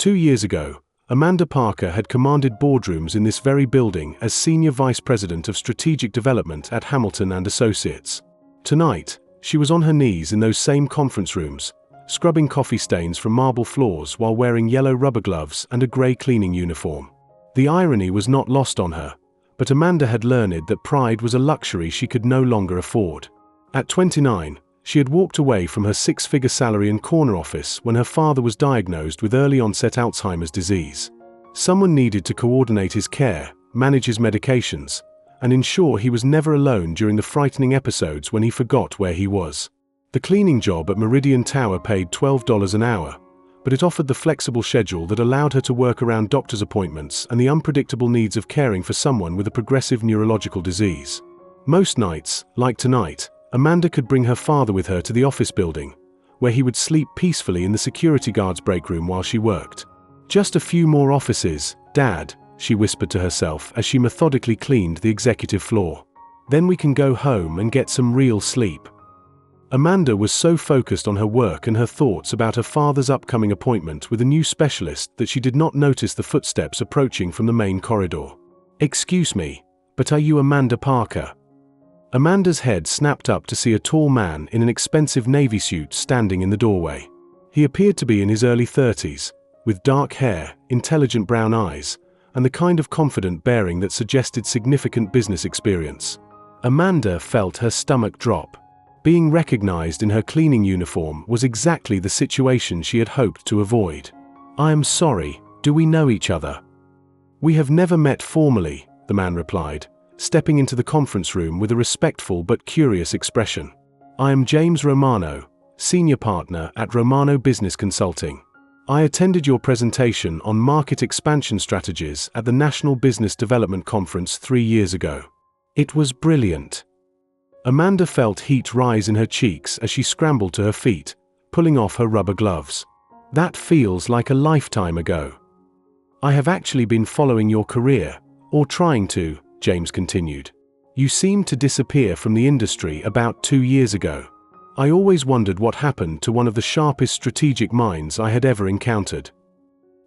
2 years ago, Amanda Parker had commanded boardrooms in this very building as Senior Vice President of Strategic Development at Hamilton and Associates. Tonight, she was on her knees in those same conference rooms, scrubbing coffee stains from marble floors while wearing yellow rubber gloves and a grey cleaning uniform. The irony was not lost on her, but Amanda had learned that pride was a luxury she could no longer afford. At 29, she had walked away from her six-figure salary and corner office when her father was diagnosed with early-onset Alzheimer's disease. Someone needed to coordinate his care, manage his medications, and ensure he was never alone during the frightening episodes when he forgot where he was. The cleaning job at Meridian Tower paid $12 an hour, but it offered the flexible schedule that allowed her to work around doctor's appointments and the unpredictable needs of caring for someone with a progressive neurological disease. Most nights, like tonight, Amanda could bring her father with her to the office building, where he would sleep peacefully in the security guard's break room while she worked. "Just a few more offices, Dad," she whispered to herself as she methodically cleaned the executive floor. "Then we can go home and get some real sleep." Amanda was so focused on her work and her thoughts about her father's upcoming appointment with a new specialist that she did not notice the footsteps approaching from the main corridor. "Excuse me, but are you Amanda Parker?" Amanda's head snapped up to see a tall man in an expensive navy suit standing in the doorway. He appeared to be in his early 30s, with dark hair, intelligent brown eyes, and the kind of confident bearing that suggested significant business experience. Amanda felt her stomach drop. Being recognized in her cleaning uniform was exactly the situation she had hoped to avoid. "I am sorry, do we know each other?" "We have never met formally," the man replied, stepping into the conference room with a respectful but curious expression. "I am James Romano, Senior Partner at Romano Business Consulting. I attended your presentation on market expansion strategies at the National Business Development Conference 3 years ago. It was brilliant." Amanda felt heat rise in her cheeks as she scrambled to her feet, pulling off her rubber gloves. "That feels like a lifetime ago." "I have actually been following your career, or trying to," James continued. "You seemed to disappear from the industry about 2 years ago. I always wondered what happened to one of the sharpest strategic minds I had ever encountered."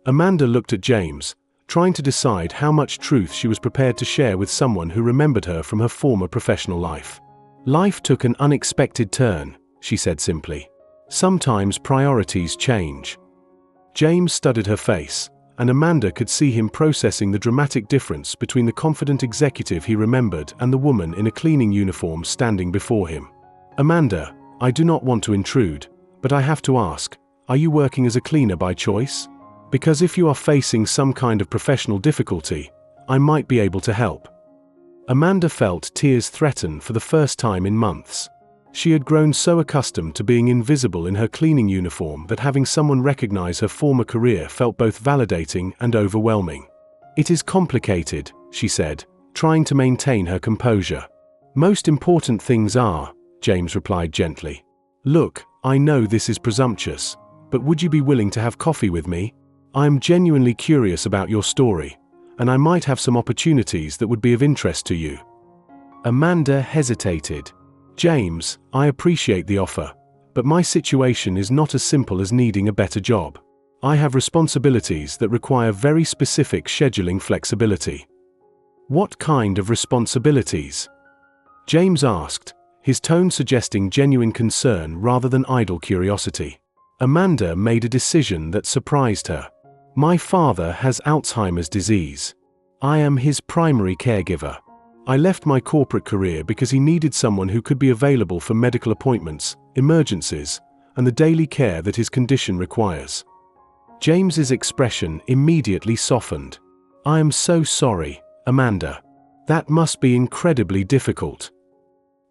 Amanda looked at James, trying to decide how much truth she was prepared to share with someone who remembered her from her former professional life. "Life took an unexpected turn," she said simply. "Sometimes priorities change." James studied her face, and Amanda could see him processing the dramatic difference between the confident executive he remembered and the woman in a cleaning uniform standing before him. "Amanda, I do not want to intrude, but I have to ask, are you working as a cleaner by choice? Because if you are facing some kind of professional difficulty, I might be able to help." Amanda felt tears threaten for the first time in months. She had grown so accustomed to being invisible in her cleaning uniform that having someone recognize her former career felt both validating and overwhelming. "It is complicated," she said, trying to maintain her composure. "Most important things are," James replied gently. "Look, I know this is presumptuous, but would you be willing to have coffee with me? I am genuinely curious about your story, and I might have some opportunities that would be of interest to you." Amanda hesitated. "James, I appreciate the offer, but my situation is not as simple as needing a better job. I have responsibilities that require very specific scheduling flexibility." "What kind of responsibilities?" James asked, his tone suggesting genuine concern rather than idle curiosity. Amanda made a decision that surprised her. "My father has Alzheimer's disease. I am his primary caregiver. I left my corporate career because he needed someone who could be available for medical appointments, emergencies, and the daily care that his condition requires." James's expression immediately softened. "I am so sorry, Amanda. That must be incredibly difficult."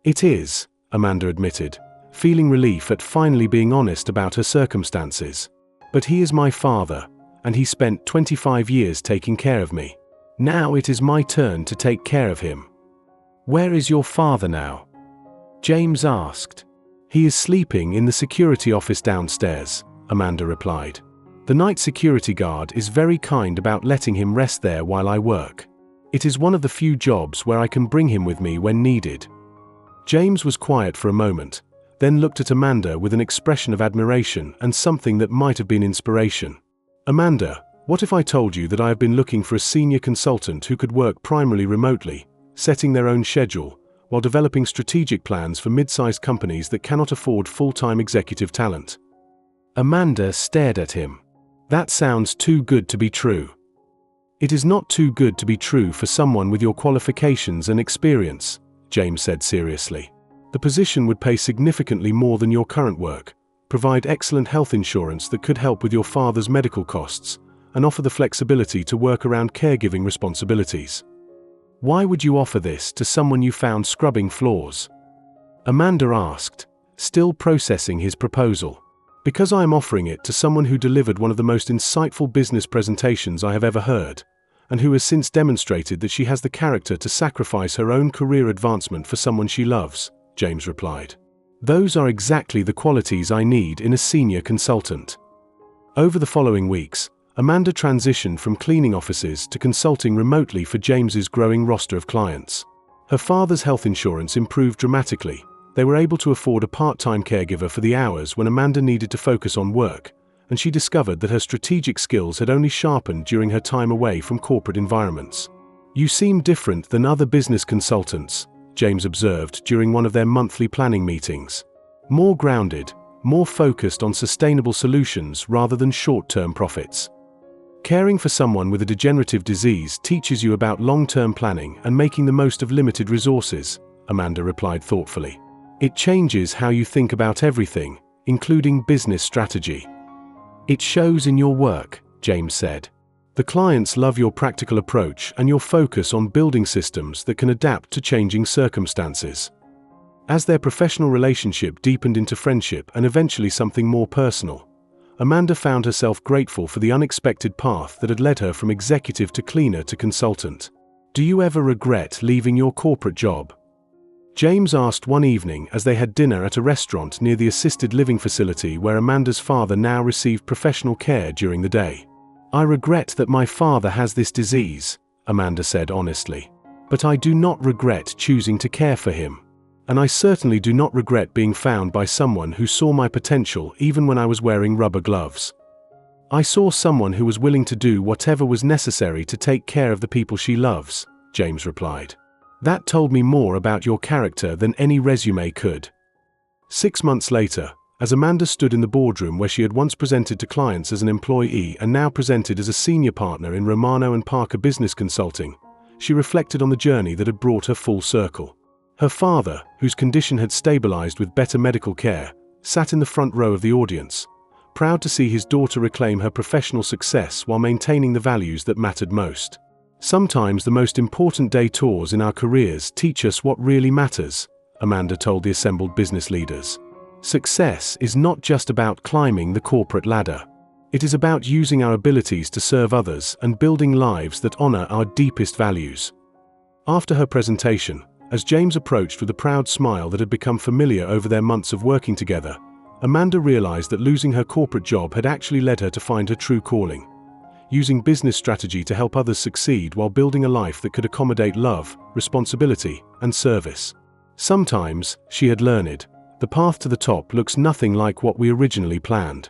"It is," Amanda admitted, feeling relief at finally being honest about her circumstances. "But he is my father, and he spent 25 years taking care of me. Now it is my turn to take care of him." "Where is your father now?" James asked. "He is sleeping in the security office downstairs," Amanda replied. "The night security guard is very kind about letting him rest there while I work. It is one of the few jobs where I can bring him with me when needed." James was quiet for a moment, then looked at Amanda with an expression of admiration and something that might have been inspiration. Amanda, what if I told you that I have been looking for a senior consultant who could work primarily remotely, setting their own schedule, while developing strategic plans for mid-sized companies that cannot afford full-time executive talent? Amanda stared at him. That sounds too good to be true. It is not too good to be true for someone with your qualifications and experience, James said seriously. The position would pay significantly more than your current work, provide excellent health insurance that could help with your father's medical costs, and offer the flexibility to work around caregiving responsibilities. Why would you offer this to someone you found scrubbing floors? Amanda asked, still processing his proposal. Because I am offering it to someone who delivered one of the most insightful business presentations I have ever heard, and who has since demonstrated that she has the character to sacrifice her own career advancement for someone she loves, James replied. Those are exactly the qualities I need in a senior consultant. Over the following weeks, Amanda transitioned from cleaning offices to consulting remotely for James's growing roster of clients. Her father's health insurance improved dramatically. They were able to afford a part-time caregiver for the hours when Amanda needed to focus on work, and she discovered that her strategic skills had only sharpened during her time away from corporate environments. You seem different than other business consultants, James observed during one of their monthly planning meetings. More grounded, more focused on sustainable solutions rather than short-term profits. Caring for someone with a degenerative disease teaches you about long-term planning and making the most of limited resources, Amanda replied thoughtfully. It changes how you think about everything, including business strategy. It shows in your work, James said. The clients love your practical approach and your focus on building systems that can adapt to changing circumstances. As their professional relationship deepened into friendship and eventually something more personal, Amanda found herself grateful for the unexpected path that had led her from executive to cleaner to consultant. Do you ever regret leaving your corporate job? James asked one evening as they had dinner at a restaurant near the assisted living facility where Amanda's father now received professional care during the day. I regret that my father has this disease, Amanda said honestly. But I do not regret choosing to care for him. And I certainly do not regret being found by someone who saw my potential even when I was wearing rubber gloves. I saw someone who was willing to do whatever was necessary to take care of the people she loves, James replied. That told me more about your character than any resume could. 6 months later, as Amanda stood in the boardroom where she had once presented to clients as an employee and now presented as a senior partner in Romano & Parker Business Consulting, she reflected on the journey that had brought her full circle. Her father, whose condition had stabilized with better medical care, sat in the front row of the audience, proud to see his daughter reclaim her professional success while maintaining the values that mattered most. Sometimes the most important detours in our careers teach us what really matters, Amanda told the assembled business leaders. Success is not just about climbing the corporate ladder. It is about using our abilities to serve others and building lives that honor our deepest values. After her presentation, as James approached with a proud smile that had become familiar over their months of working together, Amanda realized that losing her corporate job had actually led her to find her true calling. Using business strategy to help others succeed while building a life that could accommodate love, responsibility, and service. Sometimes, she had learned, the path to the top looks nothing like what we originally planned.